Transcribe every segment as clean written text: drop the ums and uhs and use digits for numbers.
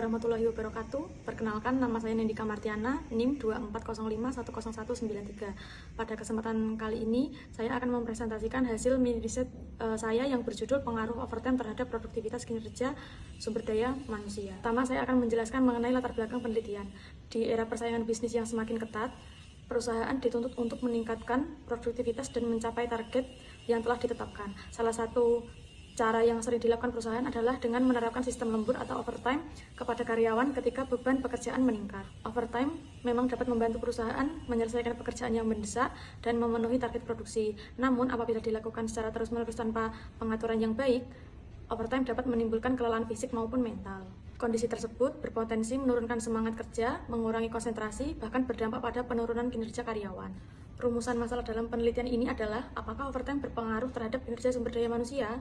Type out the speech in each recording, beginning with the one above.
warahmatullahi wabarakatuh. Perkenalkan, nama saya Nendika Martiana, NIM 240510193. Pada kesempatan kali ini, saya akan mempresentasikan hasil mini riset saya yang berjudul Pengaruh Overtime Terhadap Produktivitas Kinerja Sumber Daya Manusia. Pertama, saya akan menjelaskan mengenai latar belakang penelitian. Di era persaingan bisnis yang semakin ketat, perusahaan dituntut untuk meningkatkan produktivitas dan mencapai target yang telah ditetapkan. Salah satu cara yang sering dilakukan perusahaan adalah dengan menerapkan sistem lembur atau overtime kepada karyawan ketika beban pekerjaan meningkat. Overtime memang dapat membantu perusahaan menyelesaikan pekerjaan yang mendesak dan memenuhi target produksi. Namun, apabila dilakukan secara terus-menerus tanpa pengaturan yang baik, overtime dapat menimbulkan kelelahan fisik maupun mental. Kondisi tersebut berpotensi menurunkan semangat kerja, mengurangi konsentrasi, bahkan berdampak pada penurunan kinerja karyawan. Rumusan masalah dalam penelitian ini adalah apakah overtime berpengaruh terhadap kinerja sumber daya manusia,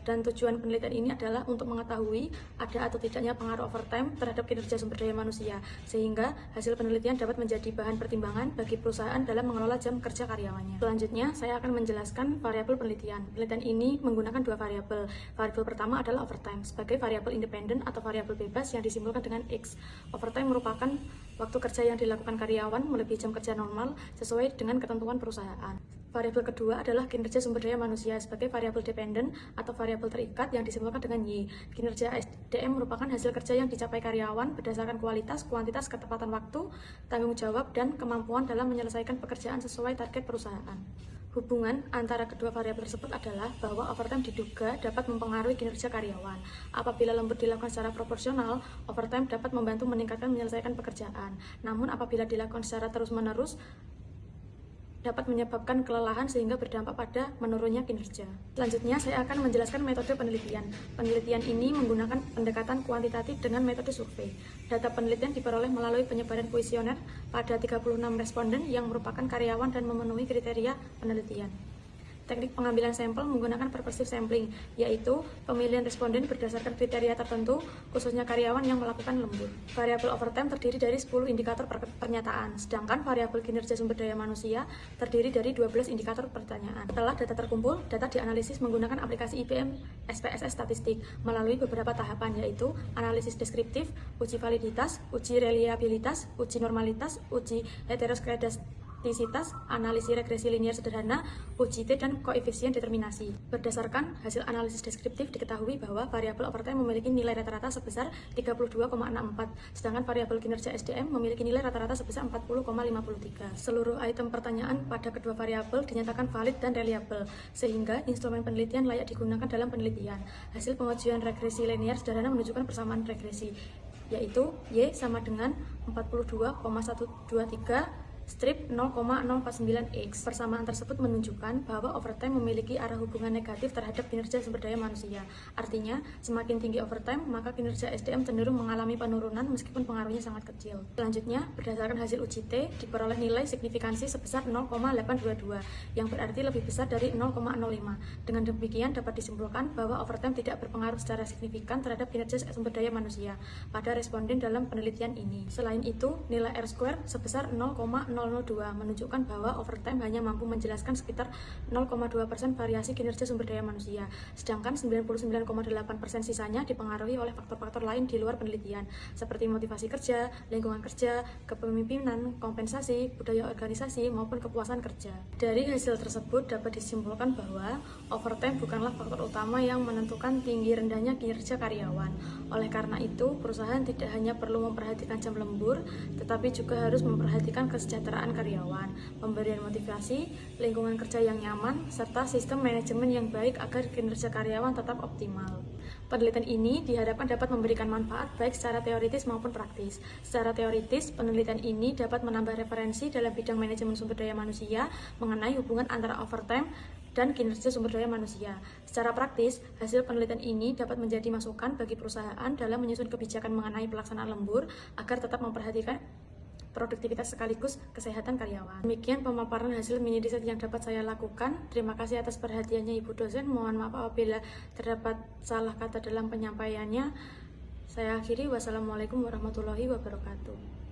dan tujuan penelitian ini adalah untuk mengetahui ada atau tidaknya pengaruh overtime terhadap kinerja sumber daya manusia, sehingga hasil penelitian dapat menjadi bahan pertimbangan bagi perusahaan dalam mengelola jam kerja karyawannya. Selanjutnya, saya akan menjelaskan variabel penelitian. Penelitian ini menggunakan dua variabel. Variabel pertama adalah overtime sebagai variabel independen atau variabel bebas yang disimpulkan dengan X. Overtime merupakan waktu kerja yang dilakukan karyawan melebihi jam kerja normal sesuai dengan ketentuan perusahaan. Variabel kedua adalah kinerja sumber daya manusia sebagai variabel dependen atau variabel terikat yang disimpulkan dengan Y. Kinerja SDM merupakan hasil kerja yang dicapai karyawan berdasarkan kualitas, kuantitas, ketepatan waktu, tanggung jawab, dan kemampuan dalam menyelesaikan pekerjaan sesuai target perusahaan. Hubungan antara kedua variabel tersebut adalah bahwa overtime diduga dapat mempengaruhi kinerja karyawan. Apabila lembur dilakukan secara proporsional, overtime dapat membantu meningkatkan menyelesaikan pekerjaan. Namun apabila dilakukan secara terus-menerus, dapat menyebabkan kelelahan sehingga berdampak pada menurunnya kinerja. Selanjutnya, saya akan menjelaskan metode penelitian. Penelitian ini menggunakan pendekatan kuantitatif dengan metode survei. Data penelitian diperoleh melalui penyebaran kuesioner pada 36 responden yang merupakan karyawan dan memenuhi kriteria penelitian. Teknik pengambilan sampel menggunakan purposive sampling, yaitu pemilihan responden berdasarkan kriteria tertentu, khususnya karyawan yang melakukan lembur. Variabel overtime terdiri dari 10 indikator pernyataan, sedangkan variabel kinerja sumber daya manusia terdiri dari 12 indikator pertanyaan. Setelah data terkumpul, data dianalisis menggunakan aplikasi IBM SPSS Statistik melalui beberapa tahapan, yaitu analisis deskriptif, uji validitas, uji reliabilitas, uji normalitas, uji heteroskedastisitas, analisis regresi linear sederhana, uji T, dan koefisien determinasi. Berdasarkan hasil analisis deskriptif, diketahui bahwa variabel overtime memiliki nilai rata-rata sebesar 32,64, sedangkan variabel kinerja SDM memiliki nilai rata-rata sebesar 40,53. Seluruh item pertanyaan pada kedua variabel dinyatakan valid dan reliable, sehingga instrumen penelitian layak digunakan dalam penelitian. Hasil pengujian regresi linear sederhana menunjukkan persamaan regresi, yaitu Y sama dengan 42,123 strip 0,049x. Persamaan tersebut menunjukkan bahwa overtime memiliki arah hubungan negatif terhadap kinerja sumber daya manusia. Artinya, semakin tinggi overtime, maka kinerja SDM cenderung mengalami penurunan meskipun pengaruhnya sangat kecil. Selanjutnya, berdasarkan hasil uji T, diperoleh nilai signifikansi sebesar 0,822, yang berarti lebih besar dari 0,05. Dengan demikian, dapat disimpulkan bahwa overtime tidak berpengaruh secara signifikan terhadap kinerja sumber daya manusia pada responden dalam penelitian ini. Selain itu, nilai R-square sebesar 0,002 menunjukkan bahwa overtime hanya mampu menjelaskan sekitar 0,2% variasi kinerja sumber daya manusia, sedangkan 99,8% sisanya dipengaruhi oleh faktor-faktor lain di luar penelitian, seperti motivasi kerja, lingkungan kerja, kepemimpinan, kompensasi, budaya organisasi, maupun kepuasan kerja. Dari hasil tersebut dapat disimpulkan bahwa overtime bukanlah faktor utama yang menentukan tinggi rendahnya kinerja karyawan. Oleh karena itu, perusahaan tidak hanya perlu memperhatikan jam lembur, tetapi juga harus memperhatikan kesejahteraan karyawan, pemberian motivasi, lingkungan kerja yang nyaman, serta sistem manajemen yang baik agar kinerja karyawan tetap optimal. Penelitian ini diharapkan dapat memberikan manfaat baik secara teoritis maupun praktis. Secara teoritis, penelitian ini dapat menambah referensi dalam bidang manajemen sumber daya manusia mengenai hubungan antara overtime dan kinerja sumber daya manusia. Secara praktis, hasil penelitian ini dapat menjadi masukan bagi perusahaan dalam menyusun kebijakan mengenai pelaksanaan lembur agar tetap memperhatikan produktivitas sekaligus kesehatan karyawan. Demikian pemaparan hasil mini riset yang dapat saya lakukan. Terima kasih atas perhatiannya Ibu dosen. Mohon maaf apabila terdapat salah kata dalam penyampaiannya. Saya akhiri. Wassalamualaikum warahmatullahi wabarakatuh.